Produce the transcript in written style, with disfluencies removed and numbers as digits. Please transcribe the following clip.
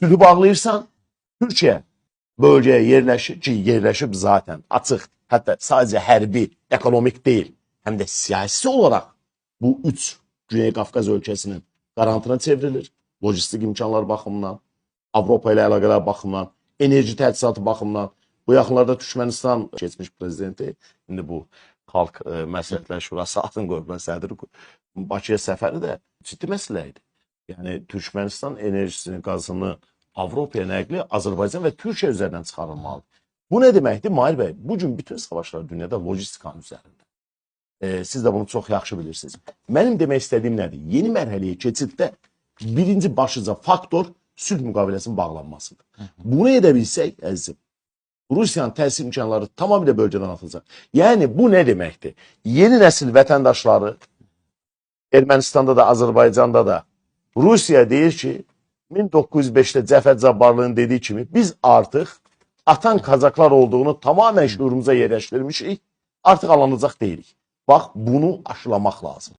sülhü bağlayırsan, Türkiyə bölgəyə yerləşir ki, yerləşib zaten açıq, hətta sadəcə hərbi, ekonomik deyil, həm də siyasi olaraq bu üç Güney Qafqaz ölkəsinin qarantına çevrilir. Lojistik imkanlar baxımından, Avropa ilə əlaqələr baxımından, enerji təchizatı baxımından. Bu yaxınlarda Türkmənistan keçmiş prezidenti, indi bu Xalq Məsləhətlər Şurası adını qoyublar, sədri Bakıya səfəri də ciddi məsələ idi. Yəni Türkmənistan enerjisini, qazını Avropaya nəqli Azərbaycan və Türkiyə üzərindən çıxarılmalıdır. Bu nə deməkdir? Mahir bəy, bugün bütün savaşlar dünyada lojistikanın üzərində. Siz də bunu çox yaxşı bilirsiniz. Mənim demək istədiyim nədir? Yeni mərhələyə keçiddə birinci başlıca faktor sülh müqaviləsinin bağlanmasıdır. Bunu edə bilsək, əzizim, Rusiyanın təsir imkanları tamamilə bölgədən atılacaq. Yəni bu nə deməkdir? Yeni nəsil vətəndaşları Ermənistanda da, Azərbaycanda da Rusiya deyir ki, 1905-də Cəfər Cabbarlının dediyi kimi biz artıq atan Kazaklar olduğunu tamamən şuurumuza yerləşdirmişik, artıq alınacaq deyilik. Bax, bunu aşılamaq lazım.